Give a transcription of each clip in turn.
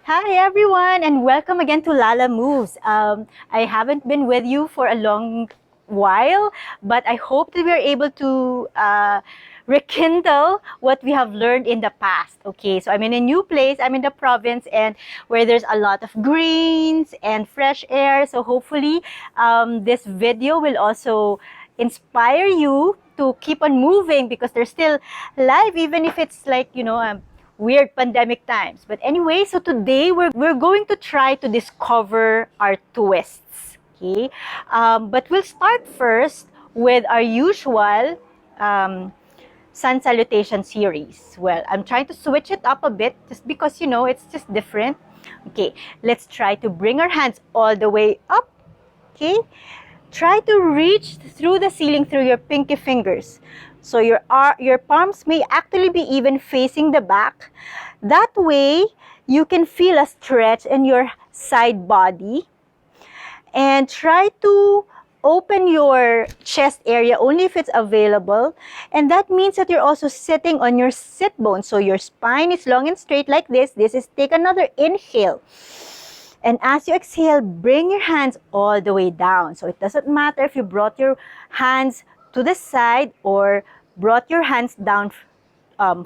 Hi everyone, and welcome again to Lala Moves. I haven't been with you for a long while, but I hope that we're able to rekindle what we have learned in the past. Okay, so I'm in a new place, I'm in the province, and where there's a lot of greens and fresh air. So hopefully, this video will also inspire you to keep on moving because there's still life, even if it's like, weird pandemic times. But anyway, so today we're going to try to discover our twists. Okay, but we'll start first with our usual sun salutation series. Well, I'm trying to switch it up a bit just because it's just different. Okay, let's try to bring our hands all the way up. Okay, try to reach through the ceiling through your pinky fingers. So your palms may actually be even facing the back. That way, you can feel a stretch in your side body. And try to open your chest area only if it's available. And that means that you're also sitting on your sit bone. So your spine is long and straight like this. Take another inhale. And as you exhale, bring your hands all the way down. So it doesn't matter if you brought your hands to the side or brought your hands down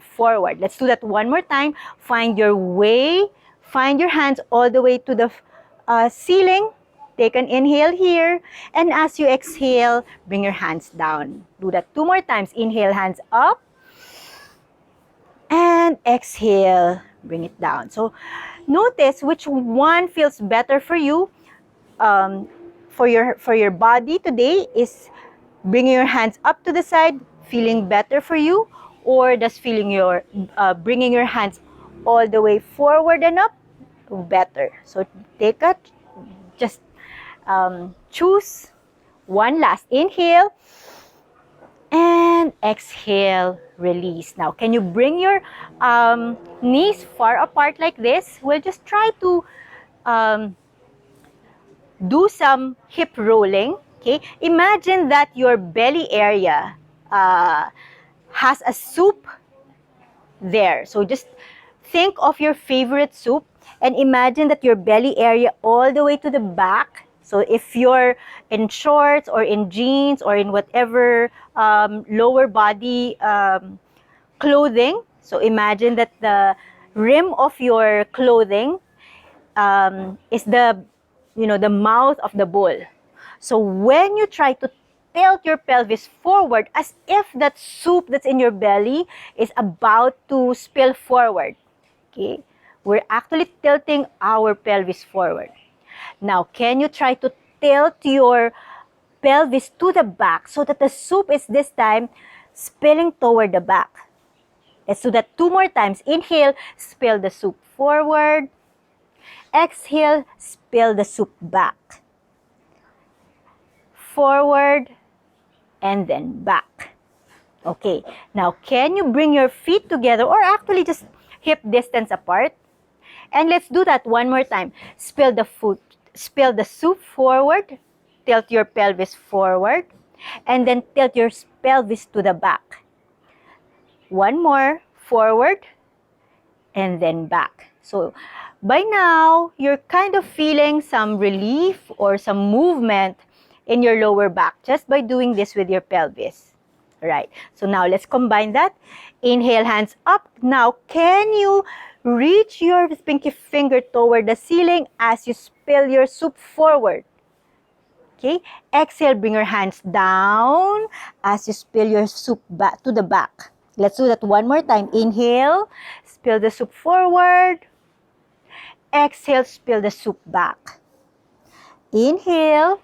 forward. Let's do that one more time. Find your way. Find your hands all the way to the ceiling. Take an inhale here. And as you exhale, bring your hands down. Do that two more times. Inhale, hands up. And exhale, bring it down. So notice which one feels better for you. For your body today, is bringing your hands up to the side feeling better for you, or does bringing your hands all the way forward and up better? So just choose one last inhale. And exhale, release. Now, can you bring your knees far apart like this? We'll just try to do some hip rolling. Okay, imagine that your belly area has a soup there. So just think of your favorite soup and imagine that your belly area all the way to the back. So if you're in shorts or in jeans or in whatever lower body clothing, so imagine that the rim of your clothing is the mouth of the bowl. So when you try to tilt your pelvis forward as if that soup that's in your belly is about to spill forward, okay, we're actually tilting our pelvis forward. Now, can you try to tilt your pelvis to the back so that the soup is this time spilling toward the back? Let's do that two more times. Inhale, spill the soup forward. Exhale, spill the soup back. Forward, and then back. Okay, now can you bring your feet together or actually just hip distance apart? And let's do that one more time. Spill the soup forward, tilt your pelvis forward, and then tilt your pelvis to the back. One more, forward, and then back. So by now, you're kind of feeling some relief or some movement in your lower back just by doing this with your pelvis. Right. So now let's combine that. Inhale, hands up. Now, can you reach your pinky finger toward the ceiling as you spill your soup forward? Okay. Exhale, bring your hands down as you spill your soup back to the back. Let's do that one more time. Inhale, spill the soup forward. Exhale, spill the soup back. Inhale,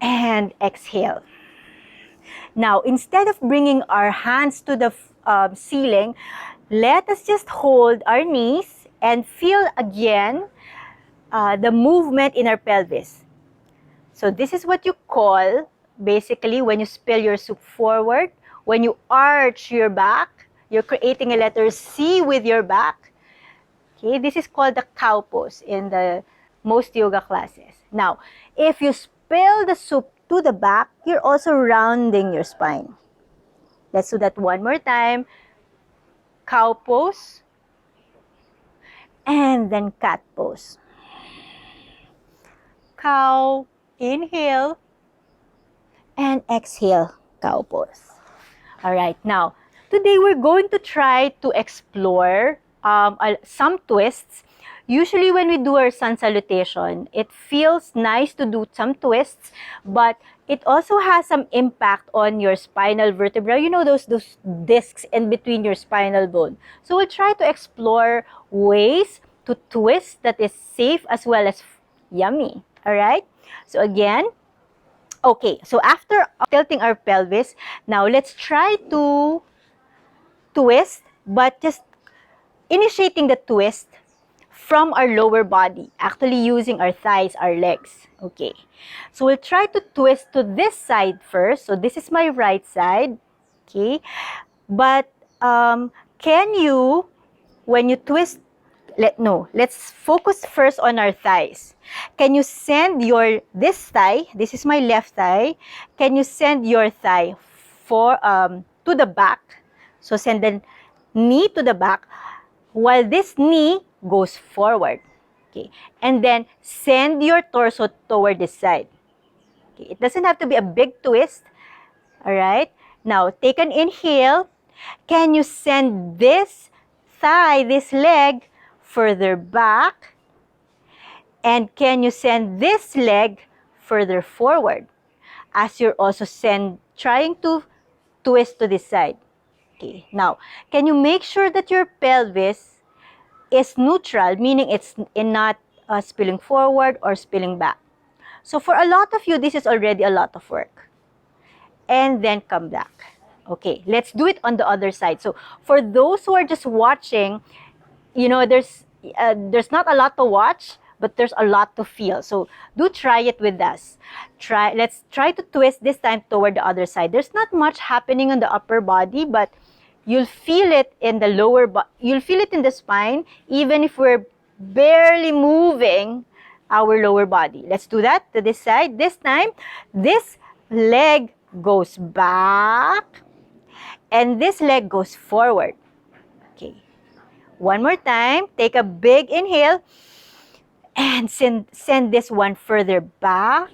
and exhale. Now, instead of bringing our hands to the ceiling, let us just hold our knees and feel again the movement in our pelvis. So this is what you call, basically, when you spill your soup forward, when you arch your back, you're creating a letter C with your back. Okay, this is called the cow pose in the most yoga classes. Now, if you spill the soup to the back, you're also rounding your spine. Let's do that one more time. Cow pose. And then cat pose. Cow, inhale, and exhale, cow pose. All right, now, today we're going to try to explore some twists. Usually when we do our sun salutation, it feels nice to do some twists, but it also has some impact on your spinal vertebra. You know, those discs in between your spinal bone. So we'll try to explore ways to twist that is safe as well as yummy. All right? So again, okay, so after tilting our pelvis, now let's try to twist, but just initiating the twist from our lower body, actually using our thighs, our legs. Okay, so we'll try to twist to this side first. So this is my right side. Okay, but can you, when you twist, let's focus first on our thighs. Can you send this thigh, this is my left thigh, can you send your thigh to the back? So send the knee to the back while this knee goes forward. Okay, and then send your torso toward this side. Okay, it doesn't have to be a big twist. All right, now take an inhale. Can you send this thigh, this leg, further back? And can you send this leg further forward as you're also trying to twist to this side? Okay, now, can you make sure that your pelvis is neutral, meaning it's not spilling forward or spilling back? So for a lot of you, this is already a lot of work. And then come back. Okay, let's do it on the other side. So for those who are just watching, you know, there's not a lot to watch, but there's a lot to feel. So do try it with us. Let's try to twist this time toward the other side. There's not much happening on the upper body, but you'll feel it in the you'll feel it in the spine, even if we're barely moving our lower body. Let's do that to this side. This time, this leg goes back, and this leg goes forward. Okay. One more time. Take a big inhale, and send this one further back,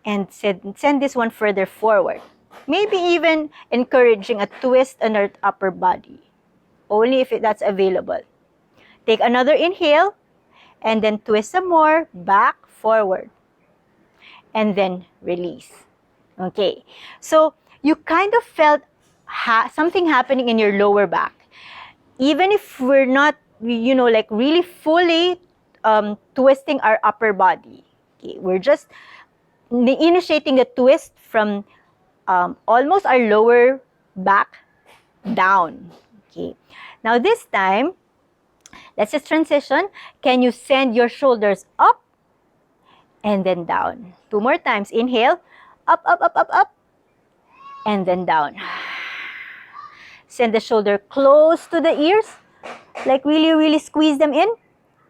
and send this one further forward. Maybe even encouraging a twist on our upper body, only if that's available. Take another inhale, and then twist some more, back, forward, and then release. Okay, so you kind of felt something happening in your lower back. Even if we're not, you know, like really fully twisting our upper body. Okay, we're just initiating the twist from almost our lower back down. Okay, now this time, let's just transition. Can you send your shoulders up and then down? 2 more times. Inhale, up, up, up, up, up, and then down. Send the shoulder close to the ears, like really, really squeeze them in,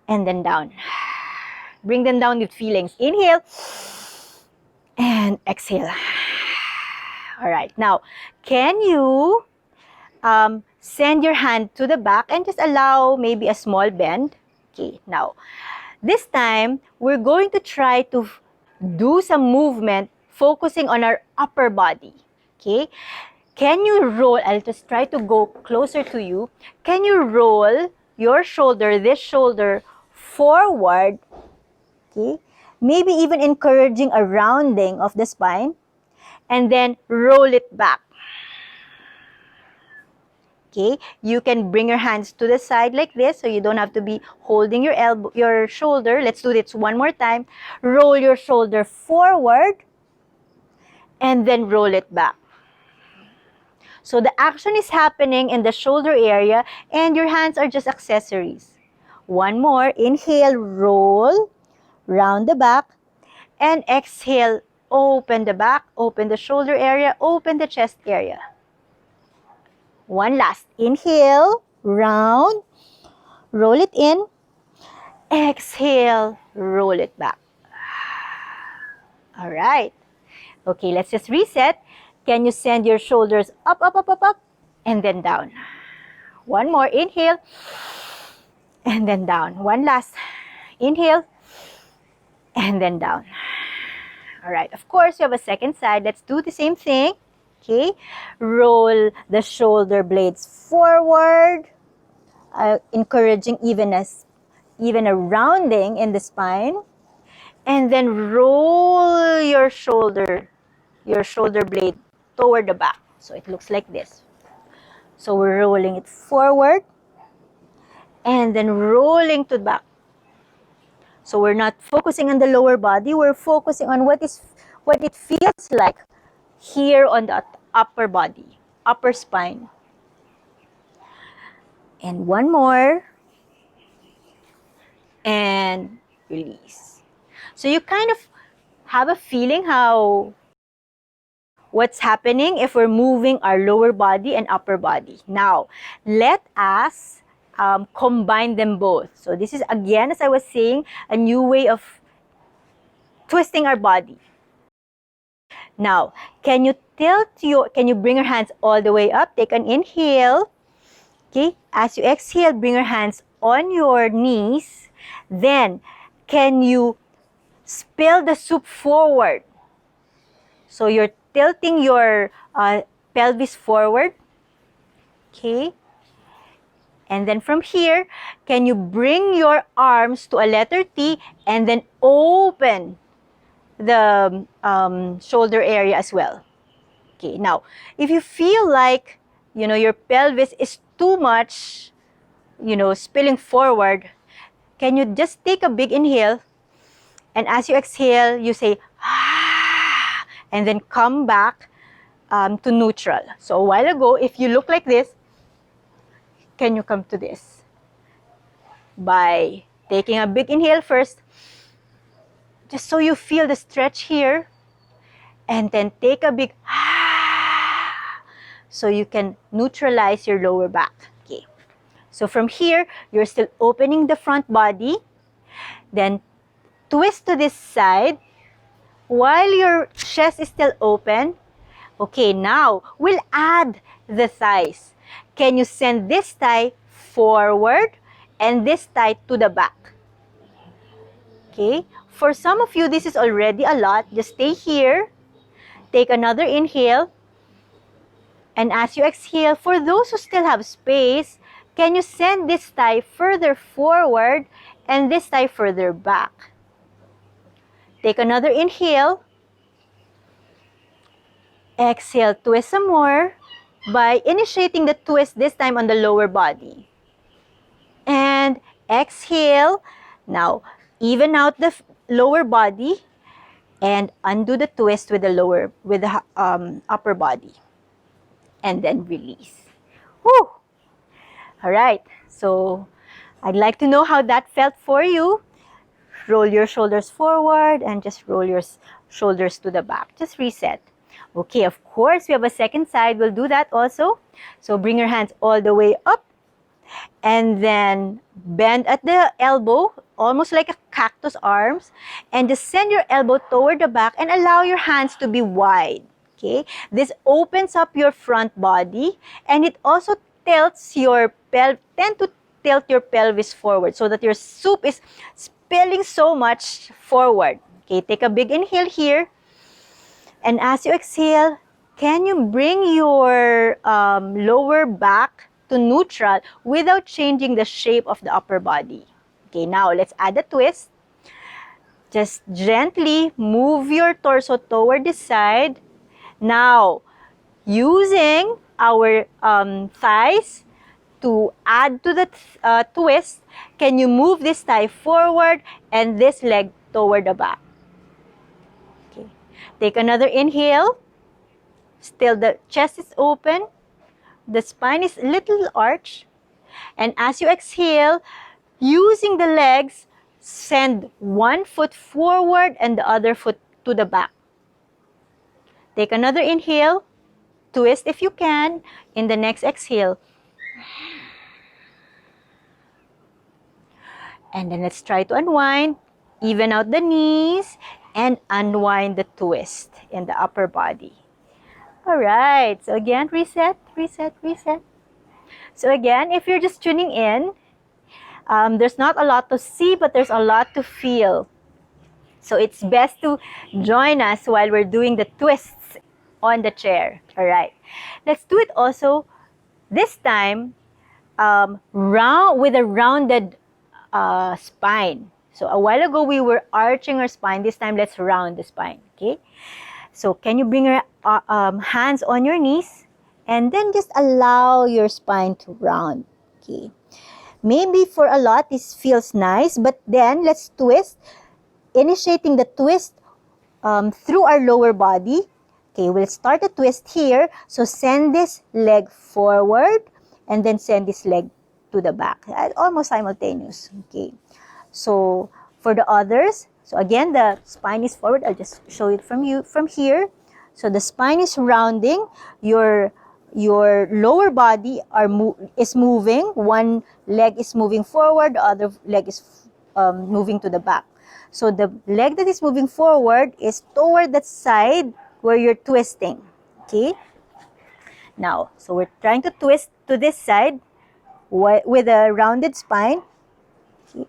and then down. Bring them down with feelings. Inhale, and exhale. All right, now, can you send your hand to the back and just allow maybe a small bend? Okay, now, this time, we're going to try to do some movement focusing on our upper body. Okay, can you roll? I'll just try to go closer to you. Can you roll your shoulder, this shoulder, forward? Okay, maybe even encouraging a rounding of the spine, and then roll it back. Okay, you can bring your hands to the side like this, so you don't have to be holding your shoulder. Let's do this one more time. Roll your shoulder forward, and then roll it back. So the action is happening in the shoulder area, and your hands are just accessories. One more. Inhale, roll, round the back, and exhale, open the back, open the shoulder area, open the chest area. One last. Inhale, round, roll it in, exhale, roll it back. All right. Okay, let's just reset. Can you send your shoulders up, up, up, up, up, and then down? One more. Inhale, and then down. One last inhale, and then down. All right, of course, you have a second side. Let's do the same thing. Okay, roll the shoulder blades forward, encouraging even a rounding in the spine. And then roll your shoulder blade toward the back. So it looks like this. So we're rolling it forward and then rolling to the back. So we're not focusing on the lower body, we're focusing on what it feels like here on the upper body, upper spine. And one more. And release. So you kind of have a feeling what's happening if we're moving our lower body and upper body. Now, let us combine them both. So this is, again, as I was saying, a new way of twisting our body. Now, can you bring your hands all the way up? Take an inhale. Okay, as you exhale, bring your hands on your knees. Then, can you spill the soup forward? So you're tilting your pelvis forward. Okay. And then from here, can you bring your arms to a letter T and then open the shoulder area as well. Okay. Now, if you feel like, your pelvis is too much, spilling forward, can you just take a big inhale? And as you exhale, you say, ah, and then come back to neutral. So a while ago, if you look like this, can you come to this? By taking a big inhale first, just so you feel the stretch here, and then take a big ah, so you can neutralize your lower back. Okay. So from here, you're still opening the front body, then twist to this side while your chest is still open. Okay, now we'll add the thighs. Can you send this thigh forward and this thigh to the back? Okay, for some of you, this is already a lot. Just stay here. Take another inhale. And as you exhale, for those who still have space, can you send this thigh further forward and this thigh further back? Take another inhale. Exhale, twist some more by initiating the twist this time on the lower body. And exhale. Now, even out the lower body and undo the twist with the upper body. And then release. Woo! All right. So, I'd like to know how that felt for you. Roll your shoulders forward and just roll your shoulders to the back. Just reset. Okay, of course, we have a second side. We'll do that also. So bring your hands all the way up and then bend at the elbow, almost like a cactus arms, and just send your elbow toward the back and allow your hands to be wide. Okay, this opens up your front body and it also tilts tend to tilt your pelvis forward so that your soup is spilling so much forward. Okay, take a big inhale here. And as you exhale, can you bring your lower back to neutral without changing the shape of the upper body? Okay, now let's add a twist. Just gently move your torso toward the side. Now, using our thighs to add to the twist, can you move this thigh forward and this leg toward the back? Take another inhale. Still the chest is open. The spine is a little arched. And as you exhale, using the legs, send one foot forward and the other foot to the back. Take another inhale. Twist if you can. In the next exhale. And then let's try to unwind. Even out the knees. And unwind the twist in the upper body. All right. So again, reset, reset, reset. So again, if you're just tuning in, There's not a lot to see, but there's a lot to feel. So it's best to join us while we're doing the twists on the chair. All right. Let's do it also this time round with a rounded spine. So a while ago we were arching our spine. This time let's round the spine. Okay. So can you bring your hands on your knees and then just allow your spine to round. Okay. Maybe for a lot this feels nice, but then let's twist. Initiating the twist through our lower body. Okay, we'll start a twist here. So send this leg forward and then send this leg to the back. Almost simultaneous. Okay. So for the others, so again the spine is forward. I'll just show it from here. So the spine is rounding. Your lower body is moving. One leg is moving forward. The other leg is moving to the back. So the leg that is moving forward is toward that side where you're twisting. Okay? Now, so we're trying to twist to this side with a rounded spine. Okay?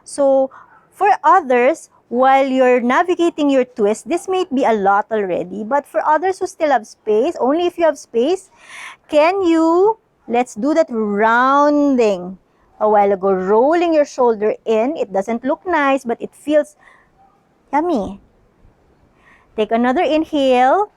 So for others, while you're navigating your twist, this may be a lot already. But for others who still have space, only if you have space, let's do that rounding. A while ago, rolling your shoulder in. It doesn't look nice, but it feels yummy. Take another inhale.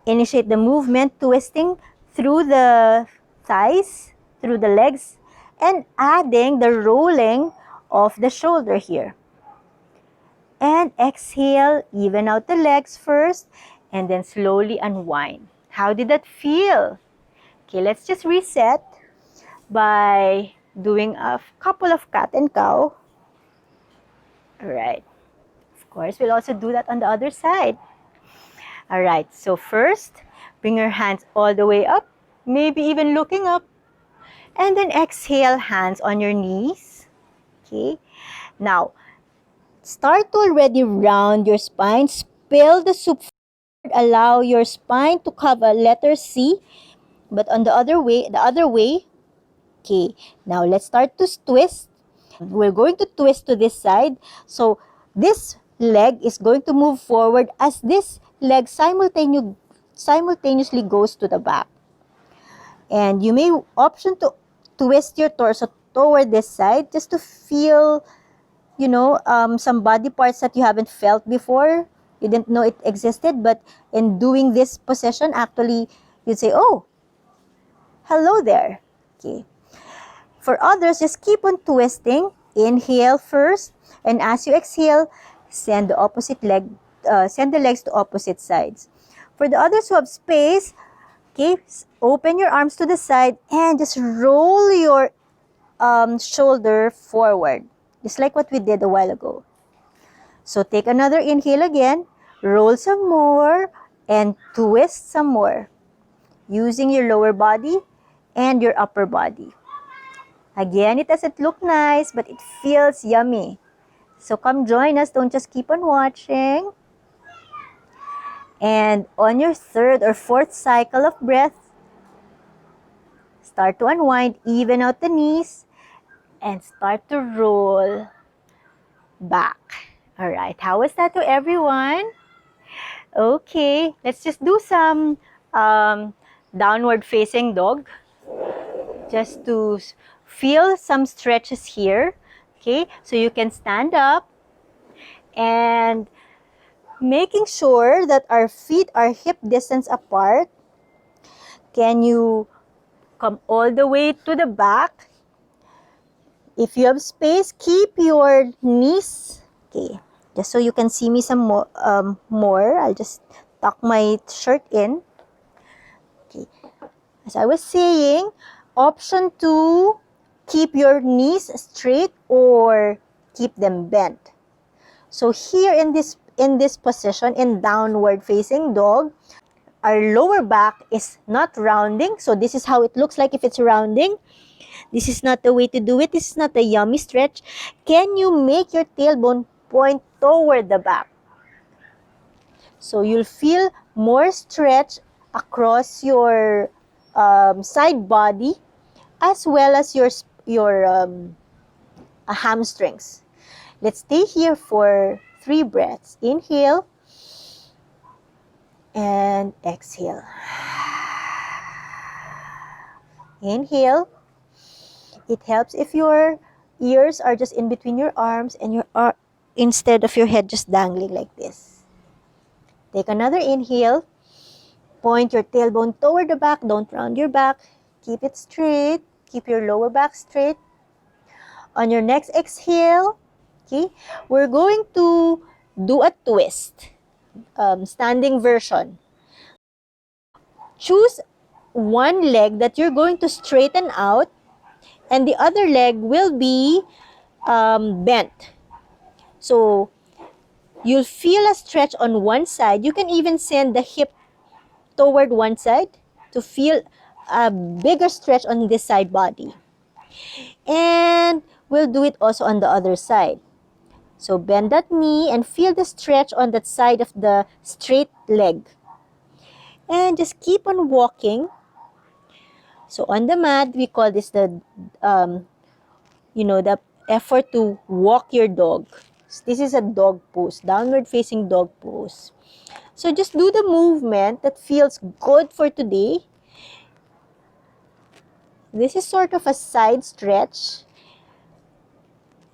Initiate the movement, twisting through the thighs, through the legs, and adding the rolling of the shoulder here. And exhale, even out the legs first, and then slowly unwind. How did that feel? Okay, let's just reset by doing a couple of cat and cow. All right. Of course, we'll also do that on the other side. All right. So first, bring your hands all the way up, maybe even looking up. And then exhale, hands on your knees. Okay. Now, start to already round your spine. Spill the soup forward. Allow your spine to cover letter C. But on the other way. Okay, now let's start to twist. We're going to twist to this side. So this leg is going to move forward as this leg simultaneously goes to the back. And you may option to twist your torso toward this side just to feel, some body parts that you haven't felt before. You didn't know it existed, but in doing this position, actually, you'd say, oh, hello there. Okay. For others, just keep on twisting. Inhale first, and as you exhale, send the legs to opposite sides. For the others who have space, okay, open your arms to the side and just roll your shoulder forward, just like what we did a while ago. So take another inhale again, roll some more, and twist some more, using your lower body and your upper body. Again, it doesn't look nice, but it feels yummy. So come join us. Don't just keep on watching. And on your third or fourth cycle of breath, start to unwind, even out the knees, and start to roll back. All right, how was that to everyone? Okay, let's just do some downward facing dog. Just to feel some stretches here. Okay, so you can stand up and making sure that our feet are hip distance apart. Can you come all the way to the back? If you have space, keep your knees. Okay, just so you can see me some more. I'll just tuck my shirt in. Okay, as I was saying, option 2, keep your knees straight or keep them bent. So here in this position, in downward facing dog, our lower back is not rounding. So this is how it looks like if it's rounding. This is not the way to do it. This is not a yummy stretch. Can you make your tailbone point toward the back? So you'll feel more stretch across your side body as well as your hamstrings. Let's stay here for 3 breaths. Inhale and exhale. Inhale. It helps if your ears are just in between your arms and instead of your head just dangling like this. Take another inhale. Point your tailbone toward the back. Don't round your back. Keep it straight. Keep your lower back straight. On your next exhale, okay, we're going to do a twist, standing version. Choose one leg that you're going to straighten out, and the other leg will be bent. So you'll feel a stretch on one side. You can even send the hip toward one side to feel a bigger stretch on this side body. And we'll do it also on the other side. So bend that knee and feel the stretch on that side of the straight leg. And just keep on walking. So on the mat, we call this the effort to walk your dog. This is a dog pose, downward facing dog pose. So just do the movement that feels good for today. This is sort of a side stretch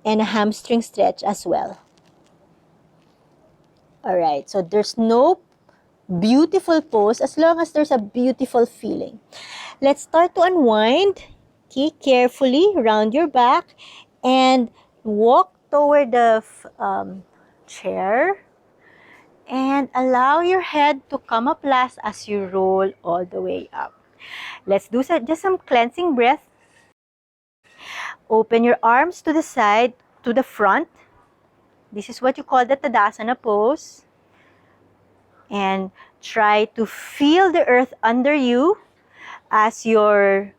and a hamstring stretch as well. Alright, so there's no beautiful pose as long as there's a beautiful feeling. Let's start to unwind. Okay, carefully round your back and walk toward the chair. And allow your head to come up last as you roll all the way up. Let's do just some cleansing breath. Open your arms to the side, to the front. This is what you call the Tadasana pose. And try to feel the earth under you as the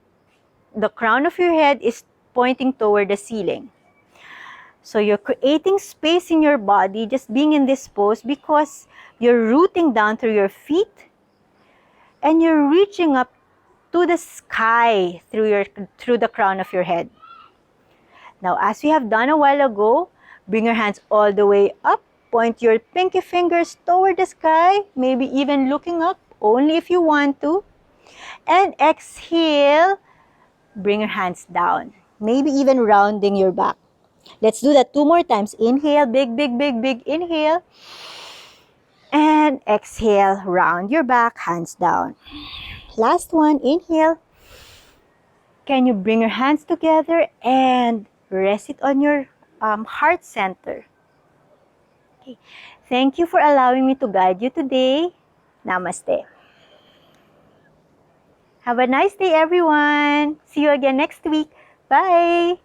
crown of your head is pointing toward the ceiling. So you're creating space in your body just being in this pose because you're rooting down through your feet and you're reaching up to the sky through the crown of your head. Now, as we have done a while ago, bring your hands all the way up. Point your pinky fingers toward the sky, maybe even looking up, only if you want to. And exhale, bring your hands down, maybe even rounding your back. Let's do that 2 more times. Inhale, big, big, big, big inhale. And exhale, round your back, hands down. Last one, inhale. Can you bring your hands together and rest it on your heart center? Okay. Thank you for allowing me to guide you today. Namaste. Have a nice day, everyone. See you again next week. Bye.